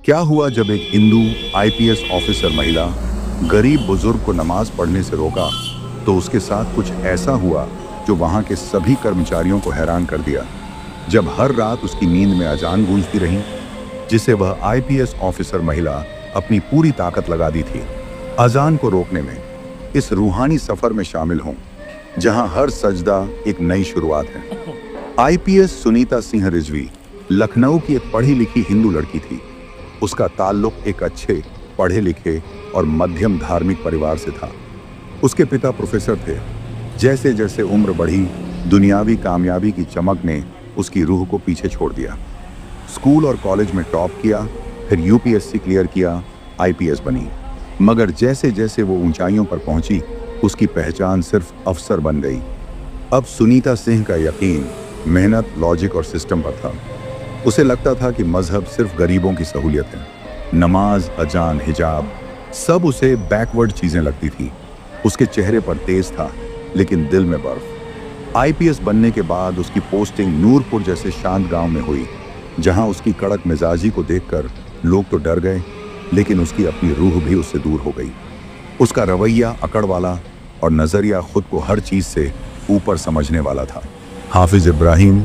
क्या हुआ जब एक हिंदू आईपीएस ऑफिसर महिला गरीब बुजुर्ग को नमाज पढ़ने से रोका तो उसके साथ कुछ ऐसा हुआ जो वहां के सभी कर्मचारियों को हैरान कर दिया। जब हर रात उसकी नींद में अजान गूंजती रही जिसे वह आईपीएस ऑफिसर महिला अपनी पूरी ताकत लगा दी थी अजान को रोकने में, इस रूहानी सफर में शामिल हों जहां हर सजदा एक नई शुरुआत है। आईपीएस सुनीता सिंह रिजवी लखनऊ की एक पढ़ी लिखी हिंदू लड़की थी। उसका ताल्लुक एक अच्छे पढ़े लिखे और मध्यम धार्मिक परिवार से था। उसके पिता प्रोफेसर थे। जैसे जैसे उम्र बढ़ी, दुनियावी कामयाबी की चमक ने उसकी रूह को पीछे छोड़ दिया। स्कूल और कॉलेज में टॉप किया, फिर यूपीएससी क्लियर किया, आईपीएस बनी। मगर जैसे जैसे वो ऊंचाइयों पर पहुंची, उसकी पहचान सिर्फ अफसर बन गई। अब सुनीता सिंह का यकीन मेहनत, लॉजिक और सिस्टम पर था। उसे लगता था कि मजहब सिर्फ गरीबों की सहूलियत है। नमाज, अजान, हिजाब सब उसे बैकवर्ड चीजें लगती थी। उसके चेहरे पर तेज था लेकिन दिल में बर्फ। आईपीएस बनने के बाद उसकी पोस्टिंग नूरपुर जैसे शांत गांव में हुई, जहां उसकी कड़क मिजाजी को देखकर लोग तो डर गए, लेकिन उसकी अपनी रूह भी उससे दूर हो गई। उसका रवैया अकड़ वाला और नजरिया खुद को हर चीज से ऊपर समझने वाला था। हाफिज इब्राहिम,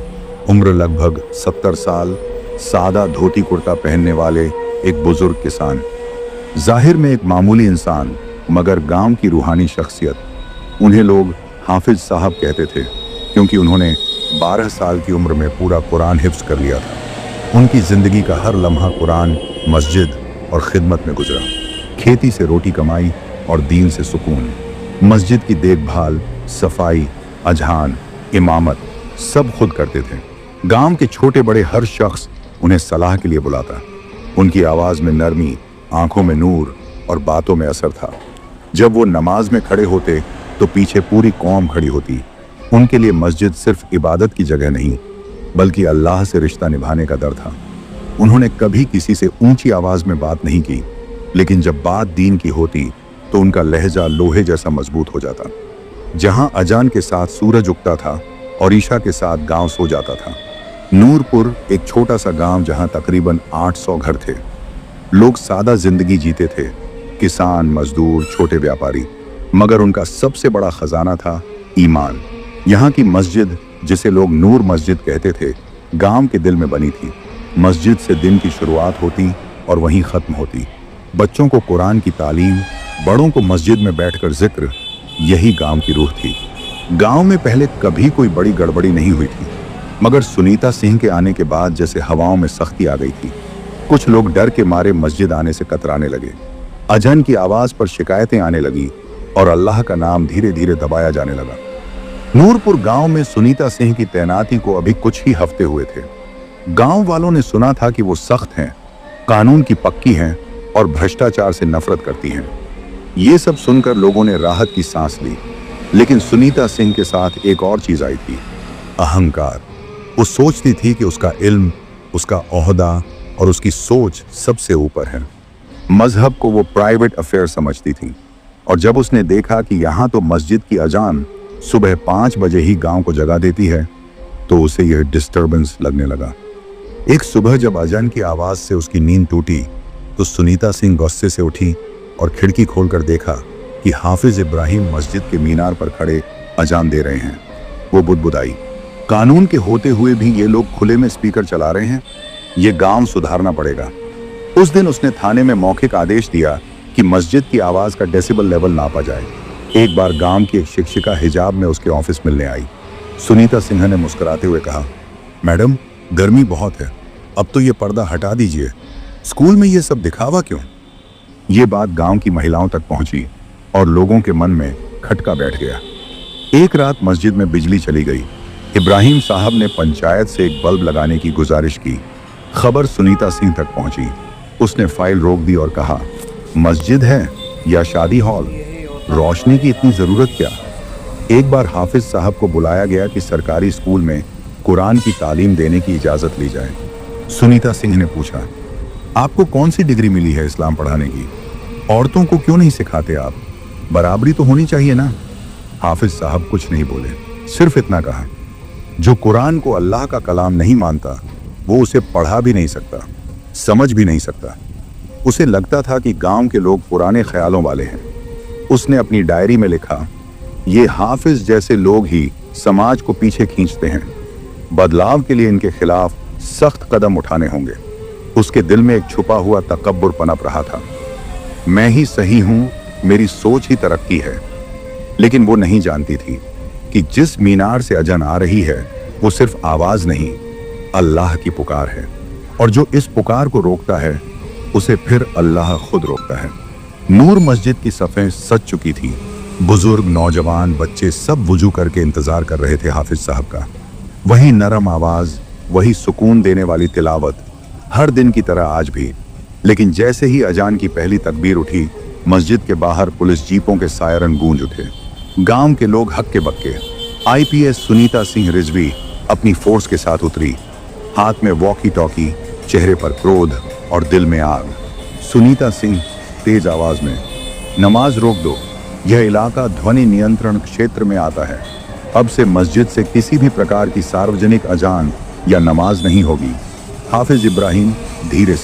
उम्र लगभग 70 साल, सादा धोती कुर्ता पहनने वाले एक बुजुर्ग किसान, जाहिर में एक मामूली इंसान मगर गांव की रूहानी शख्सियत। उन्हें लोग हाफिज साहब कहते थे क्योंकि उन्होंने 12 साल की उम्र में पूरा कुरान हिफ्ज कर लिया था। उनकी जिंदगी का हर लम्हा कुरान, मस्जिद और खिदमत में गुजरा। खेती से रोटी कमाई और दीन से सुकून। मस्जिद की देखभाल, सफाई, अजहान, इमामत सब खुद करते थे। गांव के छोटे बड़े हर शख्स उन्हें सलाह के लिए बुलाता। उनकी आवाज में नरमी, आंखों में नूर और बातों में असर था। जब वो नमाज में खड़े होते तो पीछे पूरी कौम खड़ी होती। उनके लिए मस्जिद सिर्फ इबादत की जगह नहीं बल्कि अल्लाह से रिश्ता निभाने का दर था। उन्होंने कभी किसी से ऊंची आवाज में बात नहीं की, लेकिन जब बात दीन की होती तो उनका लहजा लोहे जैसा मजबूत हो जाता। जहां अजान के साथ सूरज उगता था और ईशा के साथ गांव सो जाता था। नूरपुर एक छोटा सा गांव जहां तकरीबन 800 घर थे। लोग सादा जिंदगी जीते थे, किसान, मजदूर, छोटे व्यापारी, मगर उनका सबसे बड़ा खजाना था ईमान। यहाँ की मस्जिद, जिसे लोग नूर मस्जिद कहते थे, गांव के दिल में बनी थी। मस्जिद से दिन की शुरुआत होती और वहीं खत्म होती। बच्चों को कुरान की तालीम, बड़ों को मस्जिद में बैठकर जिक्र, यही गांव की रूह थी। गांव में पहले कभी कोई बड़ी गड़बड़ी नहीं हुई थी, मगर सुनीता सिंह के आने के बाद जैसे हवाओं में सख्ती आ गई थी। कुछ लोग डर के मारे मस्जिद आने से कतराने लगे। अजान की आवाज पर शिकायतें आने लगी और अल्लाह का नाम धीरे धीरे दबाया जाने लगा। नूरपुर गांव में सुनीता सिंह की तैनाती को अभी कुछ ही हफ्ते हुए थे। गांव वालों ने सुना था कि वो सख्त हैं, कानून की पक्की हैं और भ्रष्टाचार से नफरत करती हैं। ये सब सुनकर लोगों ने राहत की सांस ली। लेकिन सुनीता सिंह के साथ एक और चीज आई थी, अहंकार। वो सोचती थी कि उसका इल्म, उसका ओहदा और उसकी सोच सबसे ऊपर है। मजहब को वो प्राइवेट अफेयर समझती थी। और जब उसने देखा कि यहाँ तो मस्जिद की अजान सुबह 5 बजे ही गांव को जगा देती है, तो उसे यह डिस्टर्बेंस लगने लगा। एक सुबह जब अजान की आवाज से उसकी नींद टूटी तो सुनीता सिंह गुस्से से उठी और खिड़की खोलकर देखा कि हाफिज इब्राहिम मस्जिद के मीनार पर खड़े अजान दे रहे हैं। वो बुदबुदाई, कानून के होते हुए भी ये लोग खुले में स्पीकर चला रहे हैं। ये गांव सुधारना पड़ेगा। उस दिन उसने थाने में मौखिक आदेश दिया कि मस्जिद की आवाज का डेसिबल लेवल नापा जाए। एक बार गांव की एक शिक्षिका हिजाब में उसके ऑफिस मिलने आई। सुनीता सिंह ने मुस्कुराते हुए कहा, मैडम, गर्मी बहुत है, अब तो ये पर्दा हटा दीजिए। स्कूल में ये सब दिखावा क्यों? ये बात गांव की महिलाओं तक पहुंची और लोगों के मन में खटका बैठ गया। एक रात मस्जिद में बिजली चली गई। इब्राहिम साहब ने पंचायत से एक बल्ब लगाने की गुजारिश की। खबर सुनीता सिंह तक पहुंची। उसने फाइल रोक दी और कहा, मस्जिद है या शादी हॉल, रोशनी की इतनी जरूरत क्या? एक बार हाफिज साहब को बुलाया गया कि सरकारी स्कूल में कुरान की तालीम देने की इजाजत ली जाए। सुनीता सिंह ने पूछा, आपको कौन सी डिग्री मिली है इस्लाम पढ़ाने की? औरतों को क्यों नहीं सिखाते आप? बराबरी तो होनी चाहिए ना। हाफिज साहब कुछ नहीं बोले, सिर्फ इतना कहा, जो कुरान को अल्लाह का कलाम नहीं मानता वो उसे पढ़ा भी नहीं सकता, समझ भी नहीं सकता। उसे लगता था कि गांव के लोग पुराने ख्यालों वाले हैं। उसने अपनी डायरी में लिखा, ये हाफिज जैसे लोग ही समाज को पीछे खींचते हैं। बदलाव के लिए इनके खिलाफ सख्त कदम उठाने होंगे। उसके दिल में एक छुपा हुआ तकब्बुर पनप रहा था। मैं ही सही हूं, मेरी सोच ही तरक्की है। लेकिन वो नहीं जानती थी कि जिस मीनार से अजन आ रही है वो सिर्फ आवाज नहीं, अल्लाह की पुकार है। और जो इस पुकार को रोकता है उसे फिर अल्लाह खुद रोकता है। नूर मस्जिद की सफ़ें सज चुकी थी। बुजुर्ग, नौजवान, बच्चे सब वुजू करके इंतजार कर रहे थे हाफिज साहब का। वही नरम आवाज, वही सुकून देने वाली तिलावत, हर दिन की तरह आज भी। लेकिन जैसे ही अजान की पहली तकबीर उठी, मस्जिद के बाहर पुलिस जीपों के सायरन गूंज उठे। गांव के लोग हक्के बक्के। आईपीएस सुनीता सिंह रिजवी अपनी फोर्स के साथ उतरी, हाथ में वॉकी टॉकी, चेहरे पर क्रोध और दिल में आग। सुनीता सिंह तेज आवाज में, नमाज रोक दो, यह इलाका ध्वनि नियंत्रण क्षेत्र में आता है। अब से मस्जिद से किसी भी प्रकार की सार्वजनिक अजान या नमाज नहीं होगी। हाफिज इब्राहिम धीरे से